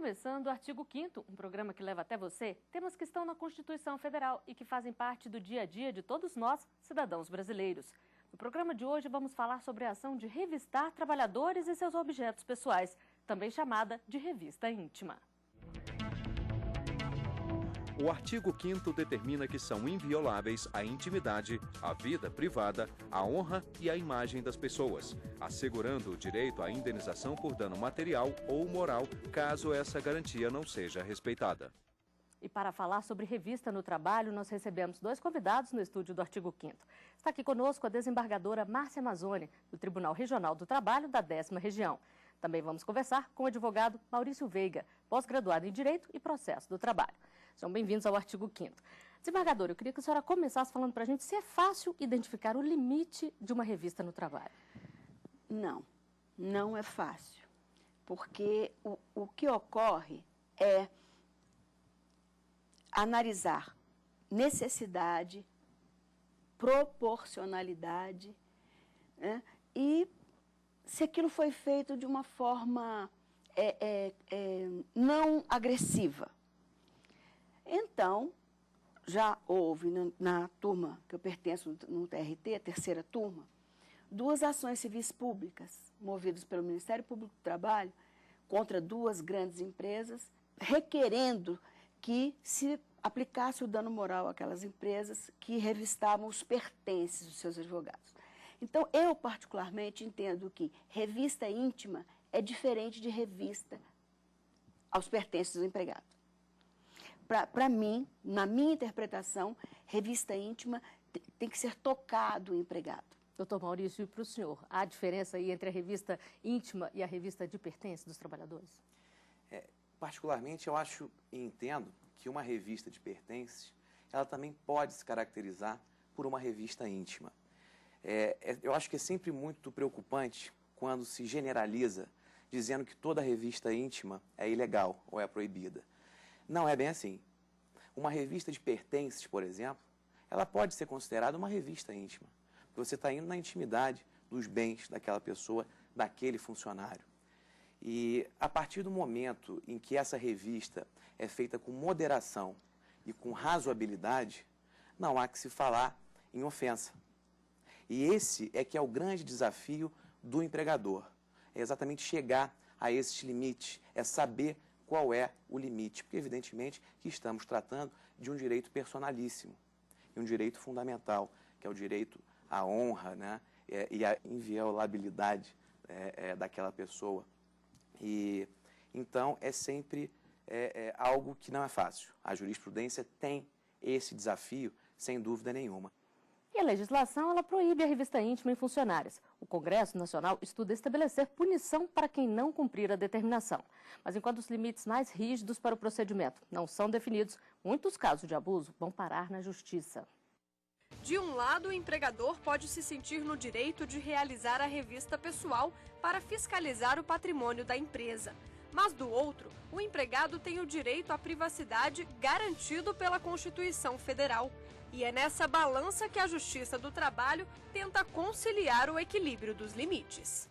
começando o Artigo 5º, um programa que leva até você temas que estão na Constituição Federal e que fazem parte do dia a dia de todos nós, cidadãos brasileiros. No programa de hoje vamos falar sobre a ação de revistar trabalhadores e seus objetos pessoais, também chamada de revista íntima. O artigo 5º determina que são invioláveis a intimidade, a vida privada, a honra e a imagem das pessoas, assegurando o direito à indenização por dano material ou moral, caso essa garantia não seja respeitada. E para falar sobre revista no trabalho, nós recebemos dois convidados no estúdio do Artigo 5º. Está aqui conosco a desembargadora Márcia Mazzoni, do Tribunal Regional do Trabalho da 10ª Região. Também vamos conversar com o advogado Maurício Veiga, pós-graduado em Direito e Processo do Trabalho. Sejam bem-vindos ao Artigo 5º. Desembargadora, eu queria que a senhora começasse falando para a gente se é fácil identificar o limite de uma revista no trabalho. Não, não é fácil, porque o que ocorre é analisar necessidade, proporcionalidade, né, e se aquilo foi feito de uma forma não agressiva. Então, já houve na turma que eu pertenço, no TRT, a terceira turma, 2 ações civis públicas movidas pelo Ministério Público do Trabalho contra 2 grandes empresas, requerendo que se aplicasse o dano moral àquelas empresas que revistavam os pertences dos seus advogados. Então, eu particularmente entendo que revista íntima é diferente de revista aos pertences do empregado. Para mim, na minha interpretação, revista íntima tem que ser tocado o empregado. Doutor Maurício, e para o senhor, há diferença aí entre a revista íntima e a revista de pertences dos trabalhadores? Particularmente, eu acho e entendo que uma revista de pertences, ela também pode se caracterizar por uma revista íntima. Eu acho que é sempre muito preocupante quando se generaliza dizendo que toda revista íntima é ilegal ou é proibida. Não é bem assim. Uma revista de pertences, por exemplo, ela pode ser considerada uma revista íntima, porque você está indo na intimidade dos bens daquela pessoa, daquele funcionário. E a partir do momento em que essa revista é feita com moderação e com razoabilidade, não há que se falar em ofensa. E esse é que é o grande desafio do empregador, é exatamente chegar a esses limites, é saber qual é o limite, porque evidentemente que estamos tratando de um direito personalíssimo, e um direito fundamental, que é o direito à honra, né, e à inviolabilidade daquela pessoa. E então é sempre algo que não é fácil. A jurisprudência tem esse desafio, sem dúvida nenhuma. E a legislação, ela proíbe a revista íntima em funcionários. O Congresso Nacional estuda estabelecer punição para quem não cumprir a determinação. Mas enquanto os limites mais rígidos para o procedimento não são definidos, muitos casos de abuso vão parar na justiça. De um lado, o empregador pode se sentir no direito de realizar a revista pessoal para fiscalizar o patrimônio da empresa. Mas do outro, o empregado tem o direito à privacidade garantido pela Constituição Federal. E é nessa balança que a Justiça do Trabalho tenta conciliar o equilíbrio dos limites.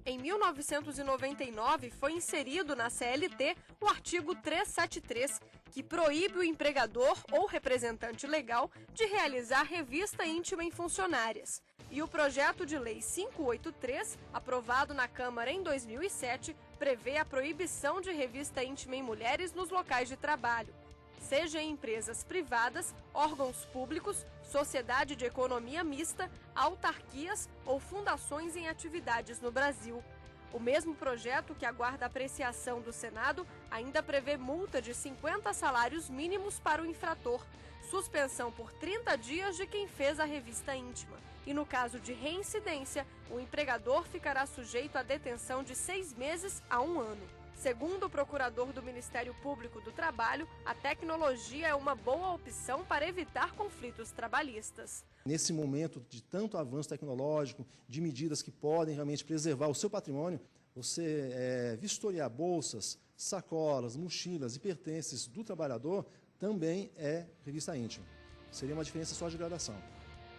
Em 1999, foi inserido na CLT o artigo 373, que proíbe o empregador ou representante legal de realizar revista íntima em funcionárias. E o projeto de lei 583, aprovado na Câmara em 2007, prevê a proibição de revista íntima em mulheres nos locais de trabalho, seja em empresas privadas, órgãos públicos, sociedade de economia mista, autarquias ou fundações em atividades no Brasil. O mesmo projeto, que aguarda apreciação do Senado, ainda prevê multa de 50 salários mínimos para o infrator, suspensão por 30 dias de quem fez a revista íntima. E no caso de reincidência, o empregador ficará sujeito à detenção de 6 meses a 1 ano. Segundo o procurador do Ministério Público do Trabalho, a tecnologia é uma boa opção para evitar conflitos trabalhistas. Nesse momento de tanto avanço tecnológico, de medidas que podem realmente preservar o seu patrimônio, você vistoriar bolsas, sacolas, mochilas e pertences do trabalhador também é revista íntima. Seria uma diferença só de gradação.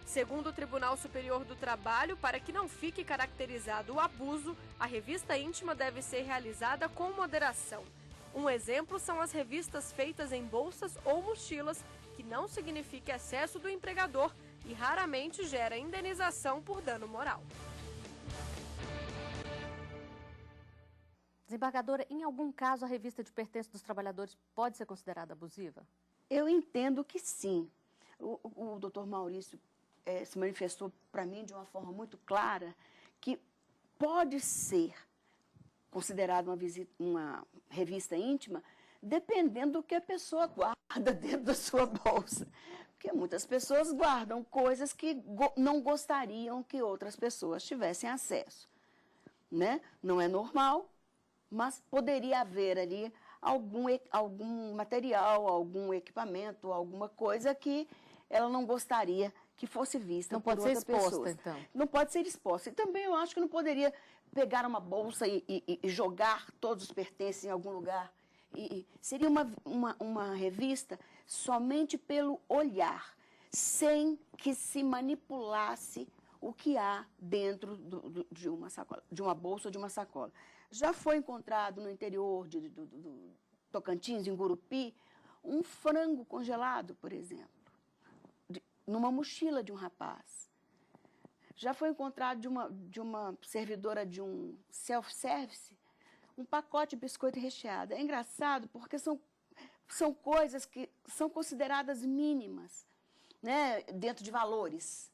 Segundo o Tribunal Superior do Trabalho, para que não fique caracterizado o abuso, a revista íntima deve ser realizada com moderação. Um exemplo são as revistas feitas em bolsas ou mochilas, que não significa excesso do empregador e raramente gera indenização por dano moral. Desembargadora, em algum caso a revista de pertences dos trabalhadores pode ser considerada abusiva? Eu entendo que sim. O doutor Maurício se manifestou para mim de uma forma muito clara que pode ser considerada uma revista íntima dependendo do que a pessoa guarda dentro da sua bolsa. Porque muitas pessoas guardam coisas que não gostariam que outras pessoas tivessem acesso, né? Não é normal, mas poderia haver ali algum material, algum equipamento, alguma coisa que ela não gostaria que fosse vista por outra pessoa. Não pode ser exposta, então? Não pode ser exposta. E também eu acho que não poderia pegar uma bolsa e jogar todos os pertences em algum lugar. Seria uma revista somente pelo olhar, sem que se manipulasse o que há dentro de uma sacola, de uma bolsa ou de uma sacola. Já foi encontrado no interior do Tocantins, em Gurupi, um frango congelado, por exemplo, numa mochila de um rapaz. Já foi encontrado de uma servidora de um self-service, um pacote de biscoito recheado. É engraçado porque são coisas que são consideradas mínimas, né, dentro de valores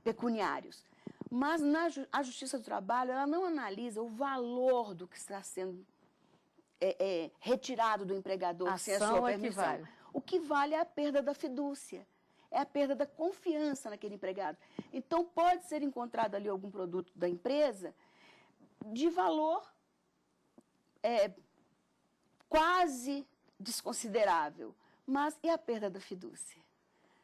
pecuniários. Mas a Justiça do Trabalho, ela não analisa o valor do que está sendo retirado do empregador sem a sua permissão. O que vale é a perda da fidúcia, é a perda da confiança naquele empregado. Então, pode ser encontrado ali algum produto da empresa de valor quase desconsiderável, mas e a perda da fidúcia?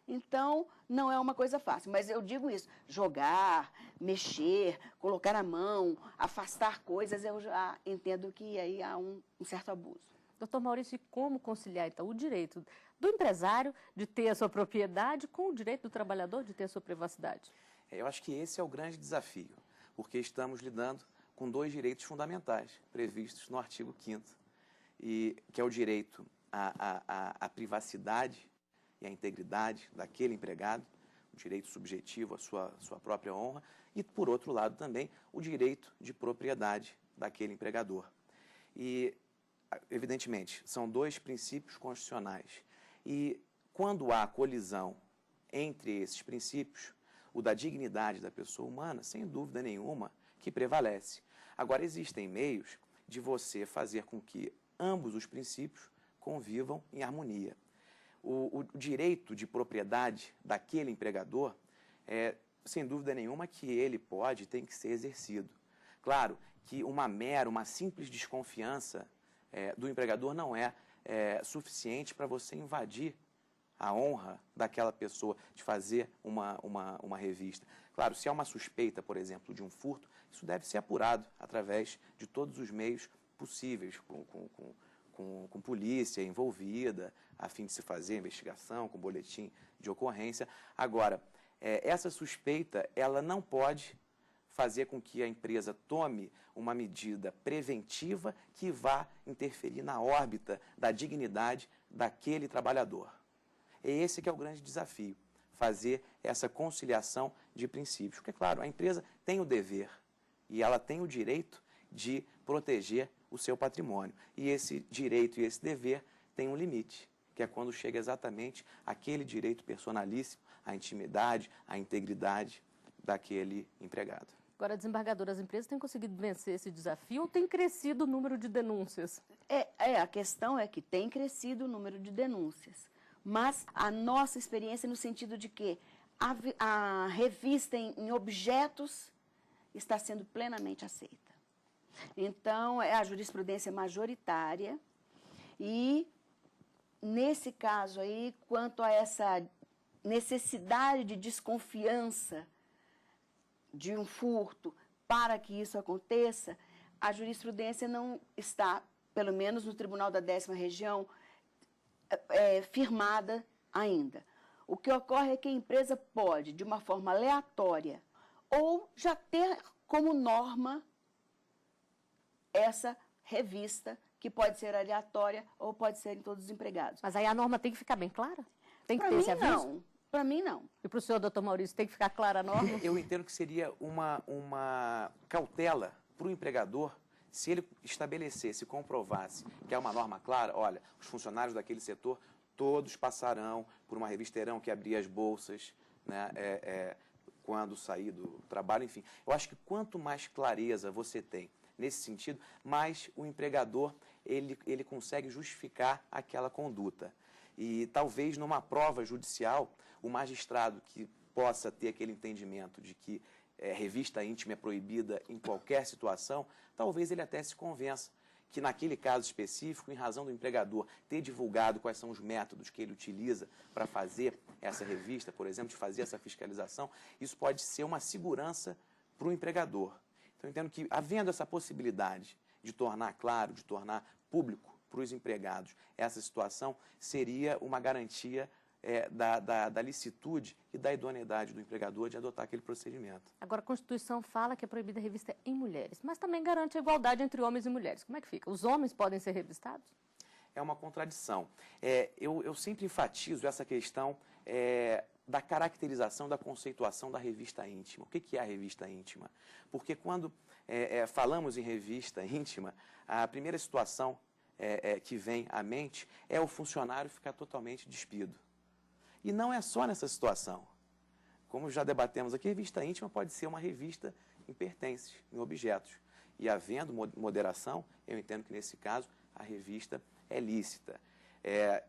Então, não é uma coisa fácil, mas eu digo isso, jogar, mexer, colocar a mão, afastar coisas, eu já entendo que aí há um certo abuso. Doutor Maurício, e como conciliar, então, o direito do empresário de ter a sua propriedade com o direito do trabalhador de ter a sua privacidade? Eu acho que esse é o grande desafio, porque estamos lidando com dois direitos fundamentais previstos no artigo 5º, que é o direito à privacidade e à integridade daquele empregado, o direito subjetivo à sua própria honra, e, por outro lado, também o direito de propriedade daquele empregador. E, evidentemente, são dois princípios constitucionais. E, quando há colisão entre esses princípios, o da dignidade da pessoa humana, sem dúvida nenhuma, que prevalece. Agora, existem meios de você fazer com que ambos os princípios convivam em harmonia. O direito de propriedade daquele empregador sem dúvida nenhuma, que ele pode e tem que ser exercido. Claro que uma simples desconfiança do empregador não é suficiente para você invadir a honra daquela pessoa de fazer uma revista. Claro, se há uma suspeita, por exemplo, de um furto, isso deve ser apurado através de todos os meios possíveis, com polícia envolvida, a fim de se fazer investigação, com boletim de ocorrência. Agora, essa suspeita, ela não pode fazer com que a empresa tome uma medida preventiva que vá interferir na órbita da dignidade daquele trabalhador. É esse que é o grande desafio, fazer essa conciliação de princípios. Porque, claro, a empresa tem o dever e ela tem o direito de proteger o seu patrimônio. E esse direito e esse dever têm um limite, que é quando chega exatamente aquele direito personalíssimo, à intimidade, à integridade daquele empregado. Agora, desembargadora, as empresas têm conseguido vencer esse desafio ou tem crescido o número de denúncias? A questão é que tem crescido o número de denúncias. Mas a nossa experiência no sentido de que a revista em objetos está sendo plenamente aceita. Então, é a jurisprudência majoritária e, nesse caso aí, quanto a essa necessidade de desconfiança de um furto para que isso aconteça, a jurisprudência não está, pelo menos no Tribunal da 10ª Região, firmada ainda. O que ocorre é que a empresa pode, de uma forma aleatória, ou já ter como norma essa revista que pode ser aleatória ou pode ser em todos os empregados. Mas aí a norma tem que ficar bem clara? Tem que Para ter mim, esse aviso? não. Para mim, não. E para o senhor, doutor Maurício, tem que ficar clara a norma? Eu entendo que seria uma cautela para o empregador se ele estabelecesse, comprovasse que é uma norma clara. Olha, os funcionários daquele setor todos passarão por uma revista, terão que abrir as bolsas, né, quando sair do trabalho, enfim. Eu acho que quanto mais clareza você tem nesse sentido, mais o empregador ele consegue justificar aquela conduta. E talvez numa prova judicial, o magistrado que possa ter aquele entendimento de que revista íntima é proibida em qualquer situação, talvez ele até se convença que naquele caso específico, em razão do empregador ter divulgado quais são os métodos que ele utiliza para fazer essa revista, por exemplo, de fazer essa fiscalização, isso pode ser uma segurança para o empregador. Então, eu entendo que, havendo essa possibilidade de tornar claro, de tornar público para os empregados essa situação, seria uma garantia da licitude e da idoneidade do empregador de adotar aquele procedimento. Agora, a Constituição fala que é proibida a revista em mulheres, mas também garante a igualdade entre homens e mulheres. Como é que fica? Os homens podem ser revistados? É uma contradição. Eu sempre enfatizo essa questão da caracterização, da conceituação da revista íntima. O que é a revista íntima? Porque quando falamos em revista íntima, a primeira situação que vem à mente é o funcionário ficar totalmente despido. E não é só nessa situação. Como já debatemos aqui, a revista íntima pode ser uma revista em pertences, em objetos. E havendo moderação, eu entendo que nesse caso a revista é lícita.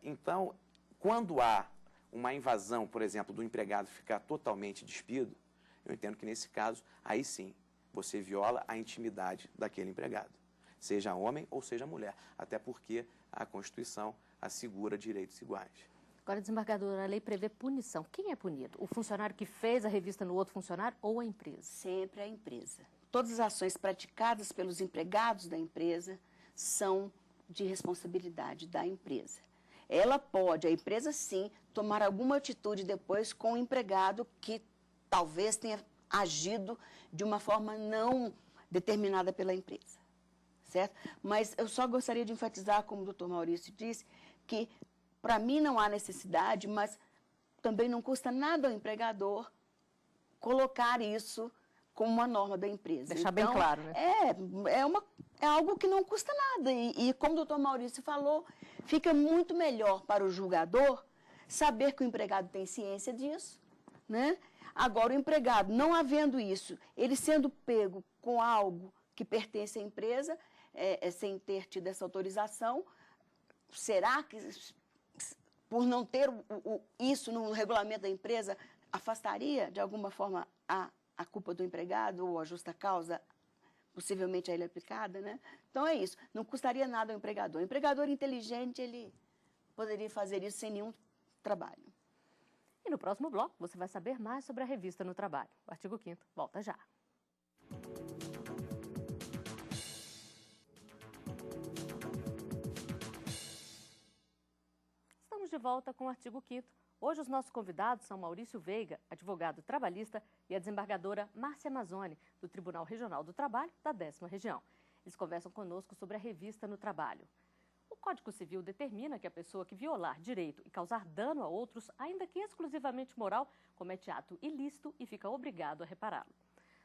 Então, quando há uma invasão, por exemplo, do empregado ficar totalmente despido, eu entendo que nesse caso, aí sim, você viola a intimidade daquele empregado, seja homem ou seja mulher, até porque a Constituição assegura direitos iguais. Agora, desembargadora, a lei prevê punição. Quem é punido? O funcionário que fez a revista no outro funcionário ou a empresa? Sempre a empresa. Todas as ações praticadas pelos empregados da empresa são de responsabilidade da empresa. Ela pode, a empresa sim, tomar alguma atitude depois com o empregado que talvez tenha agido de uma forma não determinada pela empresa, certo? Mas eu só gostaria de enfatizar, como o doutor Maurício disse, que para mim não há necessidade, mas também não custa nada ao empregador colocar isso como uma norma da empresa. Deixar bem claro, né? É algo que não custa nada. E como o doutor Maurício falou, fica muito melhor para o julgador saber que o empregado tem ciência disso, né? Agora, o empregado, não havendo isso, ele sendo pego com algo que pertence à empresa, sem ter tido essa autorização, será que, por não ter isso no regulamento da empresa, afastaria, de alguma forma, a culpa do empregado ou a justa causa, possivelmente a ele aplicada, né? Então, é isso. Não custaria nada ao empregador. O empregador inteligente, ele poderia fazer isso sem nenhum trabalho. E no próximo bloco, você vai saber mais sobre a revista no trabalho. O artigo 5º volta já. Estamos de volta com o artigo 5º. Hoje os nossos convidados são Maurício Veiga, advogado trabalhista, e a desembargadora Márcia Mazzoni, do Tribunal Regional do Trabalho, da 10ª Região. Eles conversam conosco sobre a revista no trabalho. O Código Civil determina que a pessoa que violar direito e causar dano a outros, ainda que exclusivamente moral, comete ato ilícito e fica obrigado a repará-lo.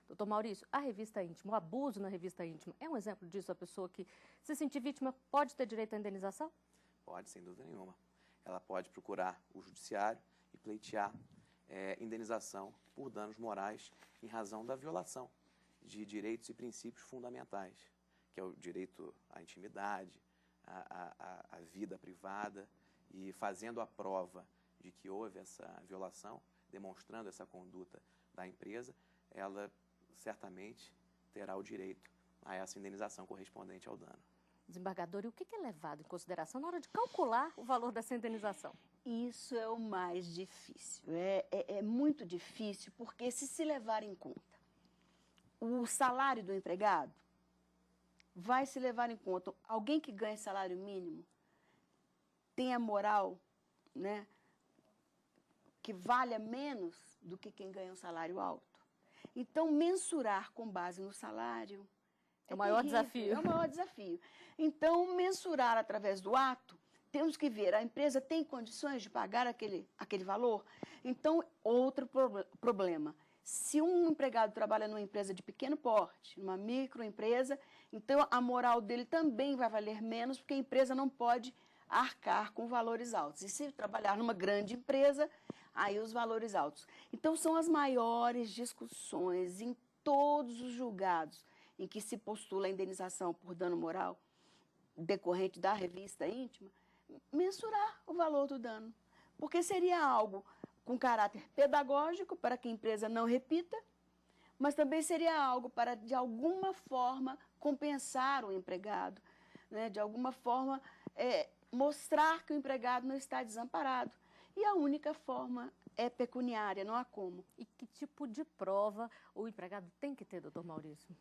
Doutor Maurício, a revista íntima, o abuso na revista íntima, é um exemplo disso? A pessoa que se sentir vítima pode ter direito à indenização? Pode, sem dúvida nenhuma. Ela pode procurar o judiciário e pleitear indenização por danos morais em razão da violação de direitos e princípios fundamentais, que é o direito à intimidade, à vida privada, e fazendo a prova de que houve essa violação, demonstrando essa conduta da empresa, ela certamente terá o direito a essa indenização correspondente ao dano. Desembargador, e o que é levado em consideração na hora de calcular o valor dessa indenização? Isso é o mais difícil. É muito difícil, porque se levar em conta o salário do empregado, vai se levar em conta alguém que ganha salário mínimo, tem a moral, né, que valha menos do que quem ganha um salário alto. Então, mensurar com base no salário É o maior desafio. É o maior desafio. Então, mensurar através do ato, temos que ver, a empresa tem condições de pagar aquele valor? Então, outro problema. Se um empregado trabalha numa empresa de pequeno porte, numa microempresa, então a moral dele também vai valer menos, porque a empresa não pode arcar com valores altos. E se trabalhar numa grande empresa, aí os valores altos. Então, são as maiores discussões em todos os julgados em que se postula a indenização por dano moral decorrente da revista íntima, mensurar o valor do dano. Porque seria algo com caráter pedagógico, para que a empresa não repita, mas também seria algo para, de alguma forma, compensar o empregado, né? De alguma forma, mostrar que o empregado não está desamparado. E a única forma é pecuniária, não há como. E que tipo de prova o empregado tem que ter, doutor Maurício?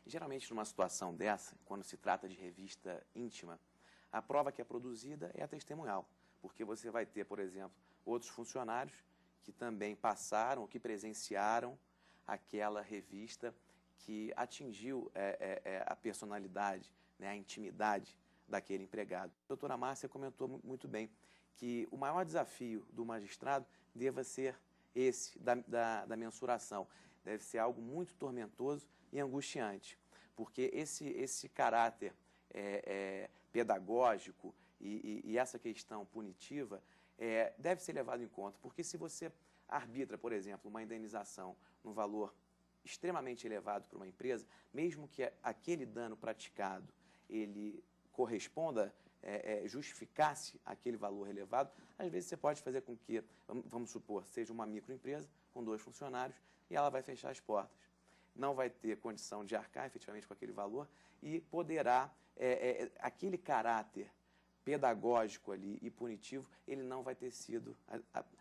Geralmente, numa situação dessa, quando se trata de revista íntima, a prova que é produzida é a testemunhal, porque você vai ter, por exemplo, outros funcionários que também passaram, que presenciaram aquela revista que atingiu a personalidade, né, a intimidade daquele empregado. A doutora Márcia comentou muito bem que o maior desafio do magistrado deva ser esse, da mensuração. Deve ser algo muito tormentoso e angustiante, porque esse caráter pedagógico e essa questão punitiva deve ser levado em conta, porque se você arbitra, por exemplo, uma indenização no valor extremamente elevado para uma empresa, mesmo que aquele dano praticado ele corresponda, justificasse aquele valor elevado, às vezes você pode fazer com que, vamos supor, seja uma microempresa com 2 funcionários e ela vai fechar as portas. Não vai ter condição de arcar efetivamente com aquele valor e poderá, aquele caráter pedagógico ali e punitivo, ele não vai ter sido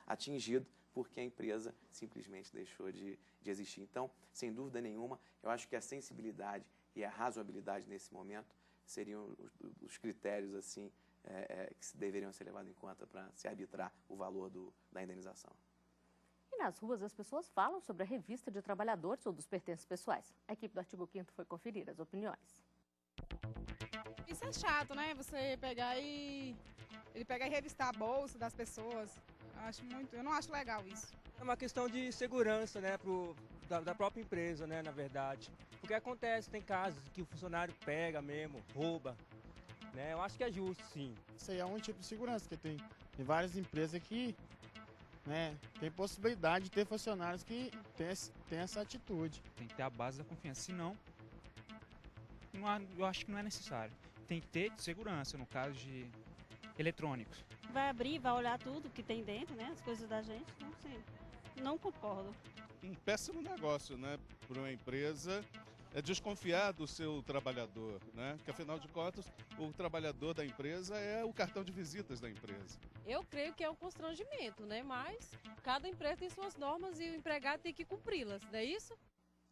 atingido porque a empresa simplesmente deixou de existir. Então, sem dúvida nenhuma, eu acho que a sensibilidade e a razoabilidade nesse momento seriam os critérios assim que deveriam ser levados em conta para se arbitrar o valor da indenização. E nas ruas as pessoas falam sobre a revista de trabalhadores ou dos pertences pessoais. A equipe do Artigo 5º foi conferir as opiniões. Isso é chato, né? Você pegar e revistar a bolsa das pessoas. Eu não acho legal isso. É uma questão de segurança, né, da própria empresa, né, na verdade. Porque acontece, tem casos que o funcionário pega mesmo, rouba, né? Eu acho que é justo, sim. Isso aí é um tipo de segurança, porque tem várias empresas que, né, tem possibilidade de ter funcionários que tem essa atitude. Tem que ter a base da confiança, senão eu acho que não é necessário. Tem que ter segurança, no caso de eletrônicos. Vai abrir, vai olhar tudo que tem dentro, né, as coisas da gente, não sei, não concordo. Um péssimo negócio, né, para uma empresa é desconfiar do seu trabalhador, né, que afinal de contas o trabalhador da empresa é o cartão de visitas da empresa. Eu creio que é um constrangimento, né, mas cada empresa tem suas normas e o empregado tem que cumpri-las, não é isso?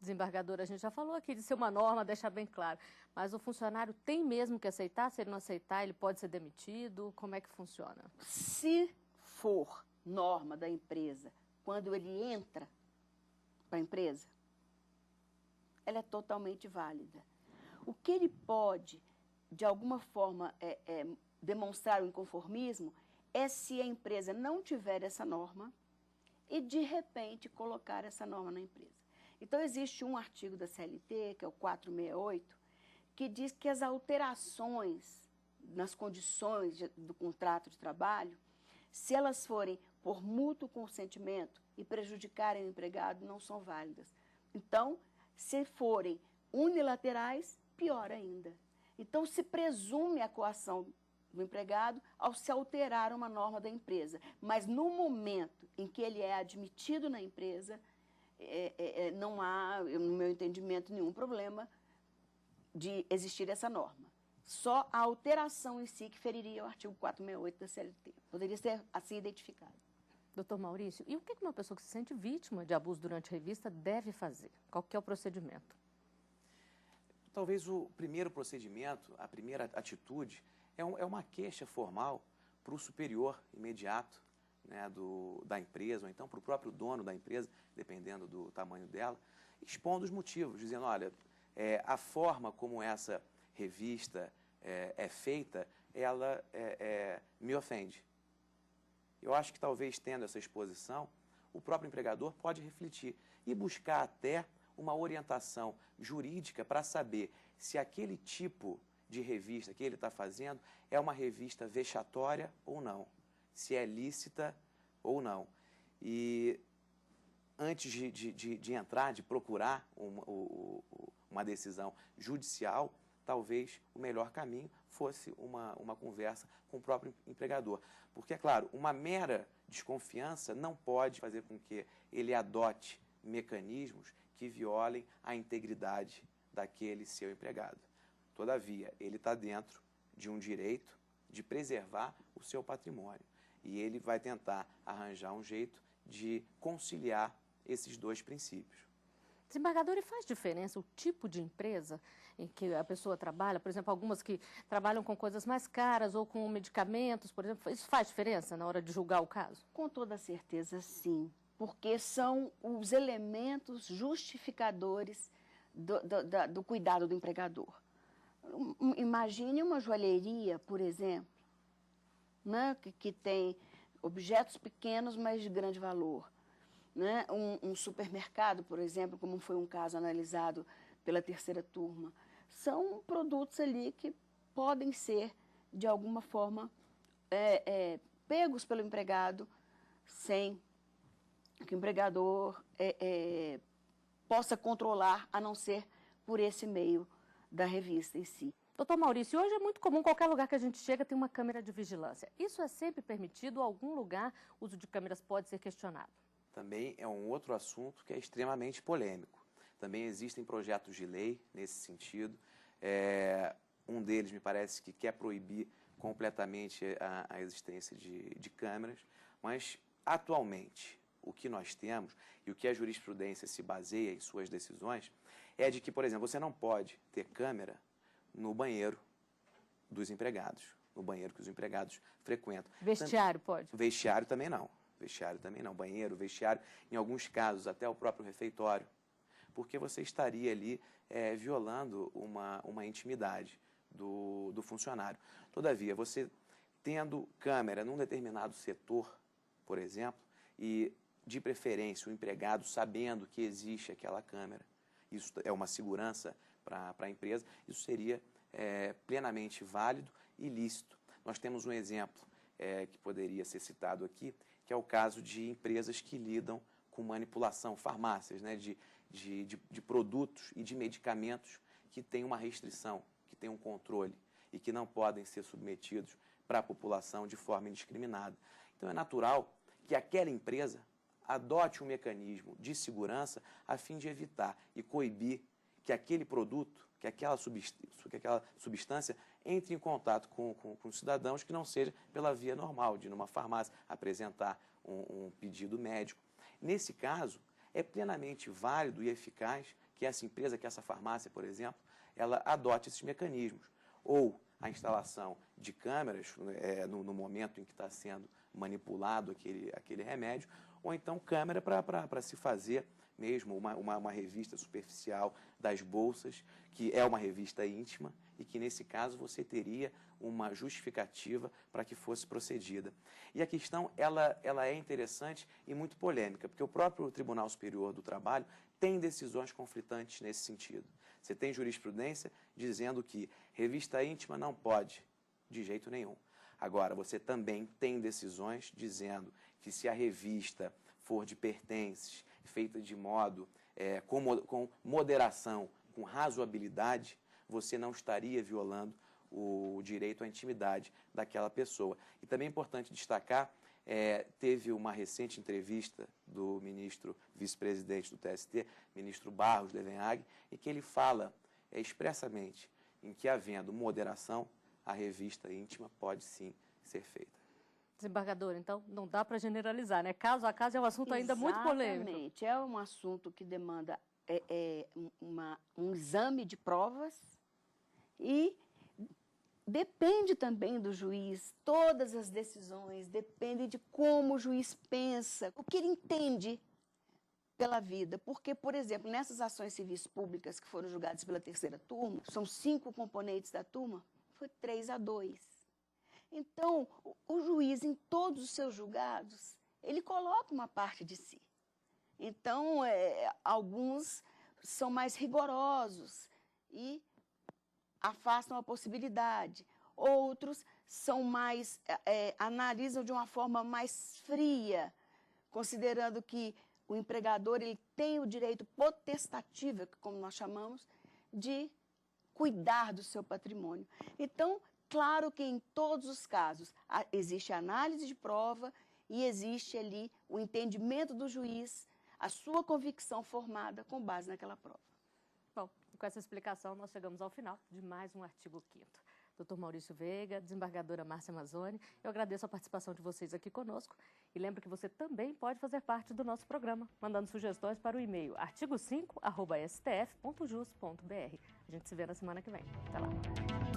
Desembargadora, a gente já falou aqui de ser uma norma, deixar bem claro, mas o funcionário tem mesmo que aceitar? Se ele não aceitar, ele pode ser demitido? Como é que funciona? Se for norma da empresa, quando ele entra para a empresa, ela é totalmente válida. O que ele pode, de alguma forma, demonstrar o inconformismo é se a empresa não tiver essa norma e, de repente, colocar essa norma na empresa. Então, existe um artigo da CLT, que é o 468, que diz que as alterações nas condições do contrato de trabalho, se elas forem por mútuo consentimento e prejudicarem o empregado, não são válidas. Então, se forem unilaterais, pior ainda. Então, se presume a coação do empregado ao se alterar uma norma da empresa. Mas, no momento em que ele é admitido na empresa, não há, no meu entendimento, nenhum problema de existir essa norma. Só a alteração em si que feriria o artigo 468 da CLT. Poderia ser assim identificado. Doutor Maurício, e o que uma pessoa que se sente vítima de abuso durante a revista deve fazer? Qual que é o procedimento? Talvez o primeiro procedimento, a primeira atitude, é uma queixa formal para o superior imediato, né, da empresa, ou então para o próprio dono da empresa, dependendo do tamanho dela, expondo os motivos, dizendo, olha, A forma como essa revista é feita, ela me ofende. Eu acho que talvez tendo essa exposição, o próprio empregador pode refletir e buscar até uma orientação jurídica para saber se aquele tipo de revista que ele está fazendo é uma revista vexatória ou não, se é lícita ou não. E antes de entrar, de procurar uma decisão judicial, talvez o melhor caminho fosse uma conversa com o próprio empregador. Porque, é claro, uma mera desconfiança não pode fazer com que ele adote mecanismos que violem a integridade daquele seu empregado. Todavia, ele está dentro de um direito de preservar o seu patrimônio. E ele vai tentar arranjar um jeito de conciliar esses dois princípios. Desembargador, e faz diferença o tipo de empresa em que a pessoa trabalha? Por exemplo, algumas que trabalham com coisas mais caras ou com medicamentos, por exemplo, isso faz diferença na hora de julgar o caso? Com toda certeza, sim, porque são os elementos justificadores do cuidado do empregador. Imagine uma joalheria, por exemplo, né, que tem objetos pequenos, mas de grande valor. Né? Um supermercado, por exemplo, como foi um caso analisado pela terceira turma. São produtos ali que podem ser, de alguma forma, pegos pelo empregado sem que o empregador possa controlar, a não ser por esse meio da revista em si. Doutor Maurício, hoje é muito comum, qualquer lugar que a gente chega tem uma câmera de vigilância. Isso é sempre permitido? Ou algum lugar o uso de câmeras pode ser questionado? Também é um outro assunto que é extremamente polêmico. Também existem projetos de lei nesse sentido. Um deles, me parece, que quer proibir completamente a existência de câmeras, mas, atualmente, o que nós temos e o que a jurisprudência se baseia em suas decisões é de que, por exemplo, você não pode ter câmera no banheiro dos empregados, no banheiro que os empregados frequentam. Vestiário pode? Vestiário também não. Vestiário também não. Banheiro, vestiário, em alguns casos até o próprio refeitório, porque você estaria ali violando uma intimidade do funcionário. Todavia, você tendo câmera num determinado setor, por exemplo, e de preferência o empregado sabendo que existe aquela câmera, isso é uma segurança para a empresa, isso seria plenamente válido e lícito. Nós temos um exemplo que poderia ser citado aqui, que é o caso de empresas que lidam com manipulação, farmácias, né, de produtos e de medicamentos que têm uma restrição, que têm um controle e que não podem ser submetidos para a população de forma indiscriminada. Então é natural que aquela empresa adote um mecanismo de segurança a fim de evitar e coibir que aquele produto, que aquela substância entre em contato com os cidadãos que não seja pela via normal, de numa farmácia apresentar um pedido médico. Nesse caso, é plenamente válido e eficaz que essa empresa, que essa farmácia, por exemplo, ela adote esses mecanismos. Ou a instalação de câmeras no momento em que está sendo manipulado aquele remédio, ou então câmera para se fazer mesmo uma revista superficial das bolsas, que é uma revista íntima e que, nesse caso, você teria uma justificativa para que fosse procedida. E a questão ela é interessante e muito polêmica, porque o próprio Tribunal Superior do Trabalho tem decisões conflitantes nesse sentido. Você tem jurisprudência dizendo que revista íntima não pode, de jeito nenhum. Agora, você também tem decisões dizendo que se a revista for de pertences, feita de modo com moderação, com razoabilidade, você não estaria violando o direito à intimidade daquela pessoa. E também é importante destacar, teve uma recente entrevista do ministro vice-presidente do TST, ministro Barros Levenhag, em que ele fala expressamente em que, havendo moderação, a revista íntima pode sim ser feita. Desembargador, então, não dá para generalizar, né? Caso a caso é um assunto ainda muito polêmico. Exatamente. É um assunto que demanda um exame de provas e depende também do juiz. Todas as decisões dependem de como o juiz pensa, o que ele entende pela vida, porque, por exemplo, nessas ações civis públicas que foram julgadas pela terceira turma, são 5 componentes da turma, foi 3-2. Então, o juiz, em todos os seus julgados, ele coloca uma parte de si. Então, alguns são mais rigorosos e afastam a possibilidade. Outros são mais, analisam de uma forma mais fria, considerando que o empregador ele tem o direito potestativo, como nós chamamos, de cuidar do seu patrimônio. Então, claro que em todos os casos existe a análise de prova e existe ali o entendimento do juiz, a sua convicção formada com base naquela prova. Bom, com essa explicação nós chegamos ao final de mais um Artigo 5º. Dr. Maurício Veiga, desembargadora Márcia Mazzoni, eu agradeço a participação de vocês aqui conosco e lembro que você também pode fazer parte do nosso programa, mandando sugestões para o e-mail artigo5@stf.jus.br. A gente se vê na semana que vem. Até lá.